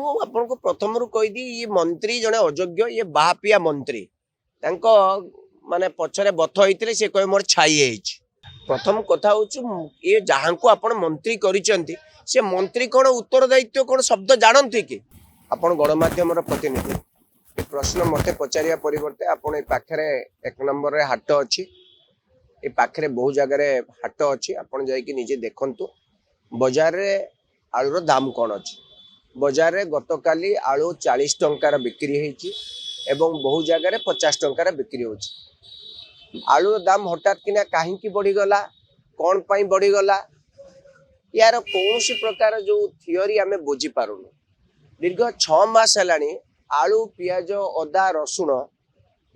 आपको प्रथम रू कहीदी ये मंत्री जड़े अयोग्य ये बाहापिया मंत्री माने पछरे बथ होते से कहे मोर छाई प्रथम कथा हूँ ये जहाँ को आप मंत्री करिसेंती से मंत्री कौन उत्तरदायित्व कौन शब्द जानते कि आपण गणमाध्यम प्रतिनिधि प्रश्न मते पचारिया परिवर्ते आपण पाखरे एक नंबर रे हाट अच्छी ए पाखरे बहु जगार हाट अच्छी आपण जाइए निजे देखंतु बजार रे आलूर दाम कौन अच्छी बजार रे गतकाली आलू 40 टंकार बिक्री होती एवं बहु जगार 50 टंकार बिक्री होची आलूर दाम हठात किना कहीं बढ़ीगला कौन पाई बढ़ीगला यार कौन प्रकार जो थियोरी आमे बुझी पारुनु दीर्घ 6 मास हेलानी आलू पियाज अदा रसुण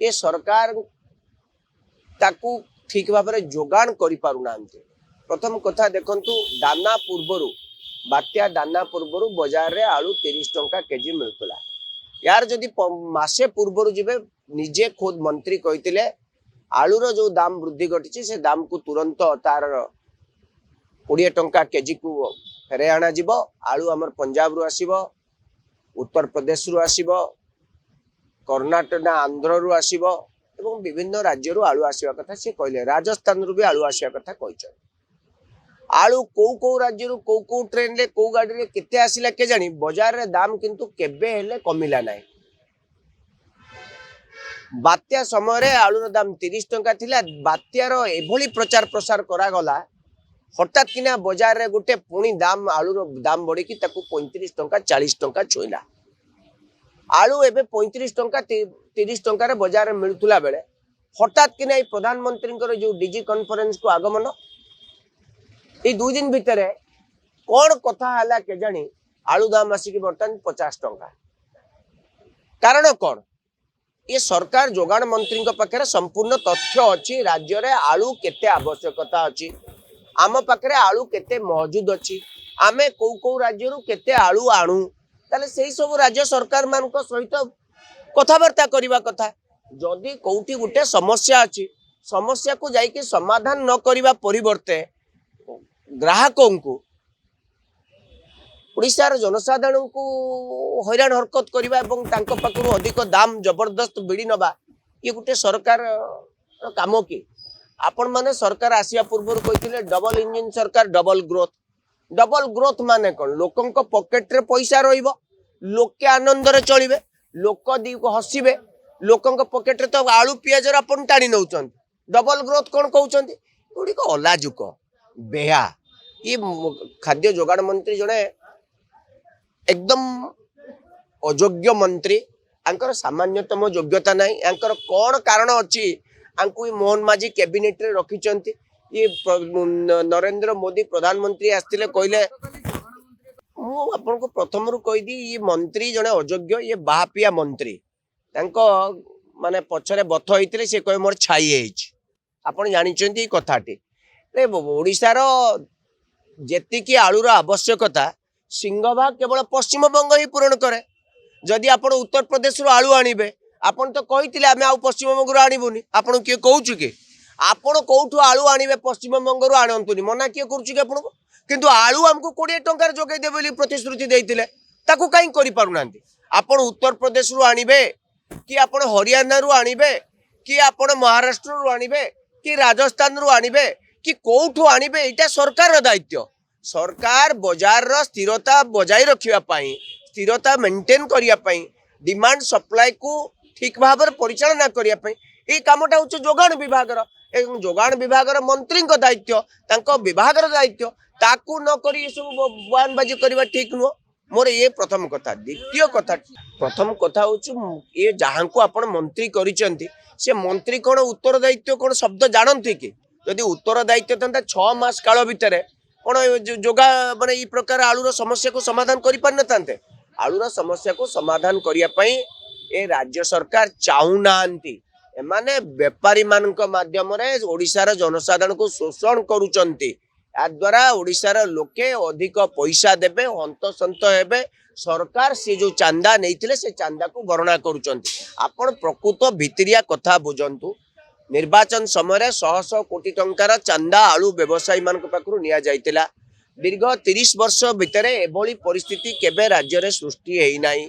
ये सरकार ताकू ठीक भाव में जोगान करि पारुना प्रथम कथा देखंतु दाना पूर्वरु बात्या दाना पूर्वरु बाजार रे आलू 30 टंका केजी मिलुला यार जदि मासे पूर्वरु जिबे निजे खुद मंत्री कहितिले आलूर जो दाम वृद्धि घटी से दाम को तुरंत तार 20 टंका केजी को फेरे आना जीव आलू आमर पंजाब रु आसीबो उत्तर प्रदेश रु आसीबो कर्णाटक आंध्र रु आसीबो एवं विभिन्न राज्य रु आलू आसीबा कथा से कहले राजस्थान रु भी आलू आसीबा कथा कहछन आलू को राज्य रु को ट्रेन ले को गाड़ी रे केते आसिला के जानी बाजार रे दाम किंतु केबे हेले कमिला नाही बात्या समय रे आलूर दाम 30 टंका थिला बात्यार एभली प्रचार प्रसार करा गला हठात किना बाजार रे गुटे पुणी दाम आलूर दाम बढ़ी कि ताकू 35 टंका 40 टंका छुईला आलू एबे 35 टंका 30 टंका रे बाजार रे मिलुतुला बेले हठात किना प्रधानमंत्री जो डीजी कॉन्फ्रेंस को आगमन ये 2 दिन भितर कौन कथा हला के जानी आलू दाम आसिक बर्तमान 50 टंका कारण कौन ये सरकार जोगान मंत्री पाखे संपूर्ण तथ्य अच्छी राज्य रे आलू केते आवश्यकता अच्छी आम पाखे आलू केते मौजूद अच्छी आमे को राज्य केते आलू आणु ताले सेही सब राज्य सरकार मान सहित कथबार्ता करबा कथा जदि कोठी गुटे समस्या अच्छी समस्या को जाइके समाधान न करबा परिवर्ते ग्राहकों को ओडिशार जनसाधारण को हैरान हरकत करबा एवं तांको पाखरु अधिक दाम जबरदस्त बिड़ी नबा ये गुटे सरकार काम कि आपण माने सरकार आसिया पूर्व कहिथिले डबल इंजिन सरकार डबल ग्रोथ माने कोन लोकन को पॉकेट रे पैसा रहिबो लोके आनंद रे चलिबे लोक दी को हसिबे लोकन को पॉकेट रे तो आलू पियाज रे आपण टाणी नउचन डबल ग्रोथ कोन कहउचंती ओडी को अलाजुक बेहा ये खाद्य जोगाण मंत्री जने एकदम अयोग्य मंत्री आंकर सामान्यतम योग्यता नहीं आंकर कौन कारण अच्छी आंकु मोहन माझी कैबिनेट रे रखिचंती ये नरेंद्र मोदी प्रधानमंत्री आस्तिले कहले मु आपन को प्रथम रू कहीदी ये मंत्री जने अयोग्य ये बाहापिया मंत्री तांको माने पछरे बथ होइतिले से कहे मोर छाई हेछि आपन जानिचंती कथाटी रे ओडिसा रो जेतिकी आलूर आवश्यकता सिंहभाग केवल पश्चिम बंग ही पूरण करे जदि आपण उत्तर प्रदेश रु आलू आनिबे आपण तो कहितिले आमे आ पश्चिम बंग रु आनिबुनी आपण के कहउछु के आपण कोठु आलू आनिबे पश्चिम बंग रु आनंतुनी मना के करछु के आपण किंतु आलू हमको 20 टंकार जोगे दे बोली प्रतिश्रुति देइतिले ताकू काई करि पारुनांती आपण उत्तर प्रदेश रु आनिबे कि आपण हरियाणा रु आनिबे कि आपण महाराष्ट्र रु आनिबे कि राजस्थान रु आनिबे कि कोठु आनिबे एटा सरकार दायित्व सरकार बाजार रो स्थिरता बजाय रखिया पाई स्थिरता मेंटेन करिया पाई डिमांड सप्लाई को ठीक भाव में परिचालना करिया पाई ए कामटा होछ जोगान विभाग रो एवं जोगान विभाग रो मंत्री को दायित्व तांको विभाग रो दायित्व ताकू न करी सब बयानबाजी करबा ठीक नुह मोर ये प्रथम कथा द्वितीय कथा प्रथम कथा होछ ये जहाँ को आपण मंत्री करिसेंती से मंत्री कौन उत्तरदायित्व कौन शब्द जानते कि यदि उत्तरदायित्व था 6 मास काल भितर कौन जोगा माने ई प्रकार आलूर समस्या को समाधान करि पार नथांते आलूर समस्या को समाधान करिया पई ए राज्य सरकार चाहुनांती एमाने व्यापारी मानक माध्यम रे ओडिशार जनसाधारण को शोषण करूचंती या द्वारा ओडिशार लोके अधिक पैसा देबे हंतसंत हेबे सरकार से जो चांदा नहीं से चांदा को भरणा करुचंती आपण प्रकृत भितरिया कथा बुझंतु निर्वाचन समय 100 कोटी टंकार चांदा आलू व्यवसायी मान पाखरु निया जाइतिला दीर्घ 30 वर्ष भितर एभली परिस्थिति केबे राज्य रे सृष्टि हेई नाही